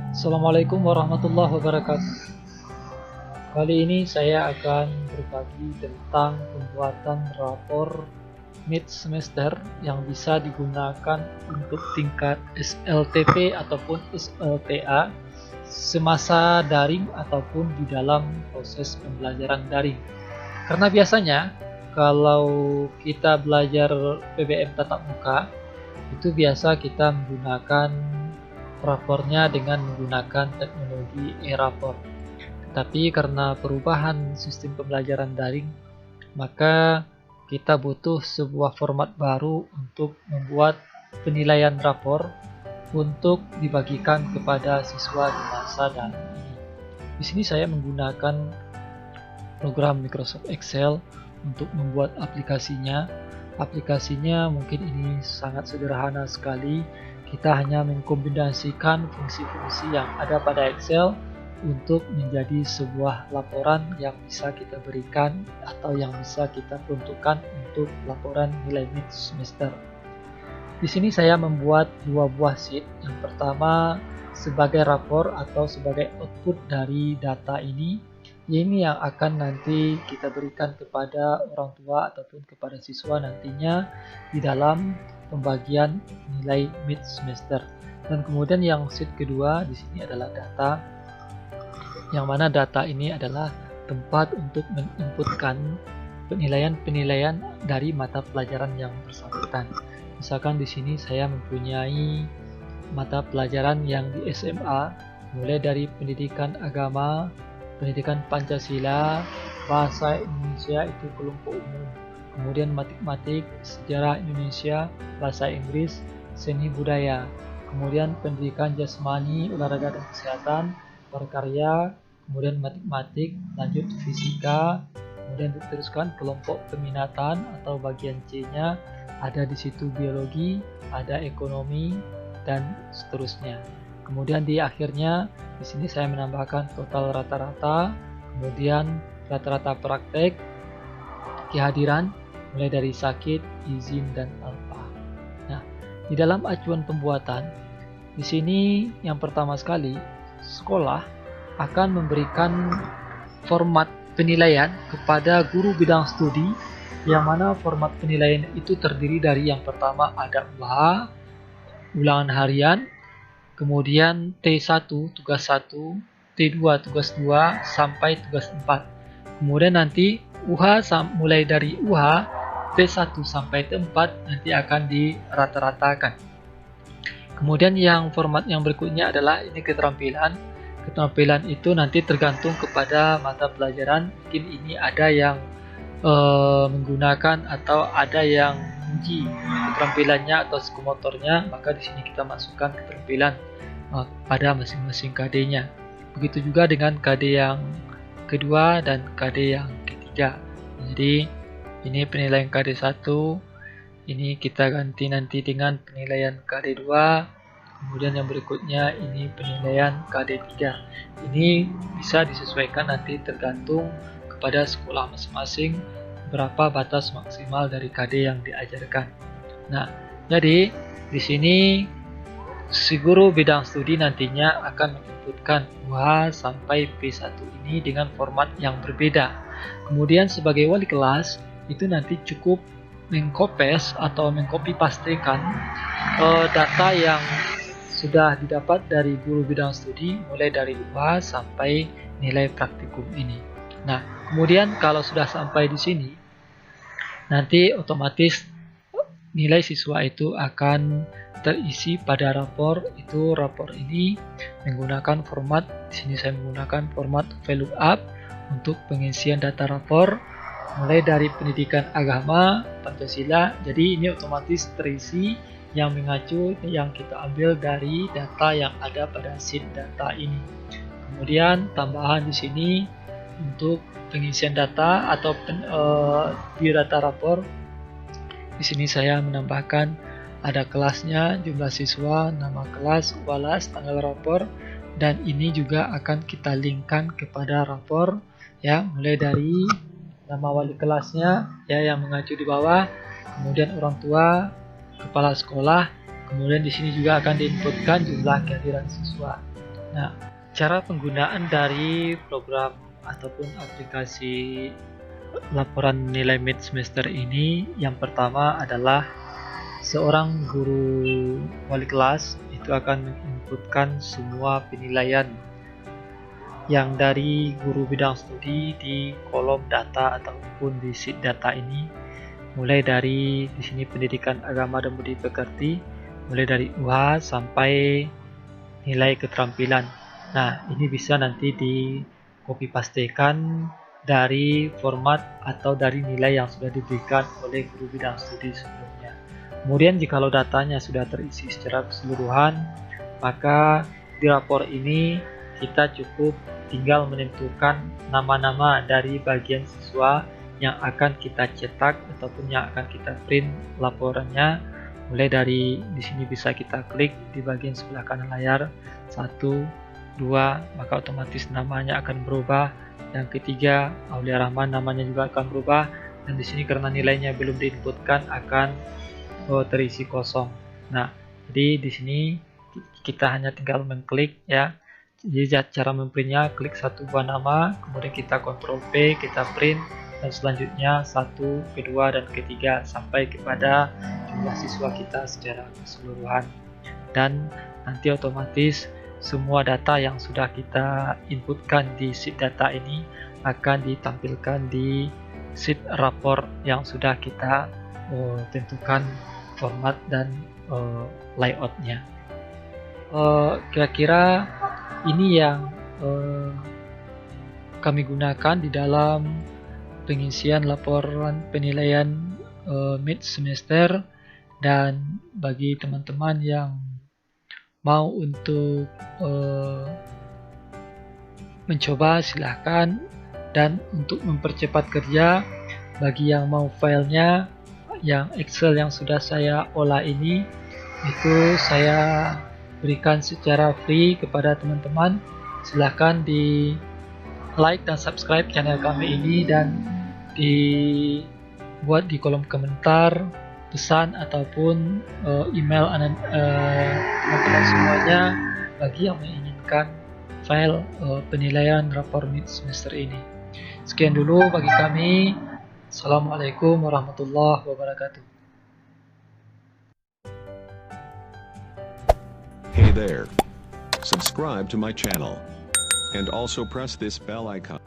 Assalamualaikum warahmatullahi wabarakatuh. Kali ini saya akan berbagi tentang pembuatan rapor mid semester yang bisa digunakan untuk tingkat SLTP ataupun SLTA semasa daring ataupun di dalam proses pembelajaran daring. Karena biasanya kalau kita belajar PBM tatap muka, itu biasa kita menggunakan rapornya dengan menggunakan teknologi e-rapor. Tetapi karena perubahan sistem pembelajaran daring, maka kita butuh sebuah format baru untuk membuat penilaian rapor untuk dibagikan kepada siswa di masa daring ini. Di sini saya menggunakan program Microsoft Excel untuk membuat aplikasinya. Aplikasinya mungkin ini sangat sederhana sekali. Kita hanya mengkombinasikan fungsi-fungsi yang ada pada Excel untuk menjadi sebuah laporan yang bisa kita berikan atau yang bisa kita peruntukkan untuk laporan nilai mid semester. Di sini saya membuat dua buah sheet. Yang pertama sebagai rapor atau sebagai output dari data ini. Ini yang akan nanti kita berikan kepada orang tua ataupun kepada siswa nantinya di dalam pembagian nilai mid semester. Dan kemudian yang sheet kedua di sini adalah data, yang mana data ini adalah tempat untuk menginputkan penilaian-penilaian dari mata pelajaran yang bersangkutan. Misalkan di sini saya mempunyai mata pelajaran yang di SMA, mulai dari pendidikan agama, pendidikan Pancasila, bahasa Indonesia itu kelompok umum, kemudian matematik, sejarah Indonesia, bahasa Inggris, seni budaya, kemudian pendidikan jasmani, olahraga dan kesehatan, berkarya, kemudian matematik, lanjut fisika, kemudian diteruskan kelompok peminatan atau bagian C-nya, ada di situ biologi, ada ekonomi, dan seterusnya. Kemudian di akhirnya di sini saya menambahkan total rata-rata, kemudian rata-rata praktek, kehadiran, mulai dari sakit, izin, dan tanpa. Nah, di dalam acuan pembuatan, di sini yang pertama sekali, sekolah akan memberikan format penilaian kepada guru bidang studi, yang mana format penilaian itu terdiri dari yang pertama ada UH, ulangan harian, kemudian T1 tugas 1, T2 tugas 2 sampai tugas 4. Kemudian nanti mulai dari UH T1 sampai T4 nanti akan dirata-ratakan. Kemudian yang format yang berikutnya adalah ini keterampilan. Keterampilan itu nanti tergantung kepada mata pelajaran. Mungkin ini ada yang menggunakan atau ada yang uji keterampilannya atau psikomotornya, maka di sini kita masukkan keterampilan pada masing-masing KD-nya. Begitu juga dengan KD yang kedua dan KD yang ketiga. Jadi ini penilaian KD 1, ini kita ganti nanti dengan penilaian KD 2, kemudian yang berikutnya ini penilaian KD 3. Ini bisa disesuaikan nanti tergantung pada sekolah masing-masing berapa batas maksimal dari KD yang diajarkan. Nah, jadi di sini si guru bidang studi nantinya akan menginputkan UH sampai P1 ini dengan format yang berbeda. Kemudian sebagai wali kelas itu nanti cukup mengkopes atau mengcopy pastekan data yang sudah didapat dari guru bidang studi mulai dari UH sampai nilai praktikum ini. Nah, kemudian kalau sudah sampai di sini, nanti otomatis nilai siswa itu akan terisi pada rapor. Itu rapor ini menggunakan format, di sini saya menggunakan format VLOOKUP untuk pengisian data rapor mulai dari pendidikan agama, Pancasila. Jadi ini otomatis terisi yang mengacu yang kita ambil dari data yang ada pada sheet data ini. Kemudian tambahan di sini untuk pengisian data atau di data rapor, di sini saya menambahkan ada kelasnya, jumlah siswa, nama kelas, UALAS, tanggal rapor, dan ini juga akan kita linkkan kepada rapor ya, mulai dari nama wali kelasnya ya yang mengacu di bawah, kemudian orang tua, kepala sekolah, kemudian di sini juga akan diinputkan jumlah kehadiran siswa. Nah, cara penggunaan dari program ataupun aplikasi laporan nilai mid semester ini, yang pertama adalah seorang guru wali kelas itu akan menginputkan semua penilaian yang dari guru bidang studi di kolom data ataupun di sheet data ini, mulai dari di sini pendidikan agama dan budi pekerti, mulai dari UH sampai nilai keterampilan. Nah, ini bisa nanti di copy pastekan dari format atau dari nilai yang sudah diberikan oleh guru bidang studi sebelumnya. Kemudian jikalau datanya sudah terisi secara keseluruhan, maka di rapor ini kita cukup tinggal menentukan nama-nama dari bagian siswa yang akan kita cetak ataupun yang akan kita print laporannya. Mulai dari di sini bisa kita klik di bagian sebelah kanan layar 1, 2, maka otomatis namanya akan berubah. Yang ketiga, Aulia Rahman namanya juga akan berubah, dan di sini karena nilainya belum diinputkan akan terisi kosong. Nah, jadi di sini kita hanya tinggal mengklik ya. Jadi cara memprintnya klik satu buah nama, kemudian kita Ctrl P, kita print, dan selanjutnya 1, kedua, dan ketiga sampai kepada jumlah siswa kita secara keseluruhan. Dan nanti otomatis semua data yang sudah kita inputkan di sheet data ini akan ditampilkan di sheet rapor yang sudah kita tentukan format dan layoutnya. Kira-kira ini yang kami gunakan di dalam pengisian laporan penilaian mid semester, dan bagi teman-teman yang mau untuk mencoba silahkan, dan untuk mempercepat kerja bagi yang mau filenya yang Excel yang sudah saya olah ini itu saya berikan secara free kepada teman-teman. Silahkan di like dan subscribe channel kami ini, dan dibuat di kolom komentar pesan ataupun email teman-teman semuanya bagi yang menginginkan file penilaian rapor mid semester ini. Sekian dulu bagi kami. Assalamualaikum warahmatullahi wabarakatuh. Hey there. Subscribe to my channel. And also press this bell icon.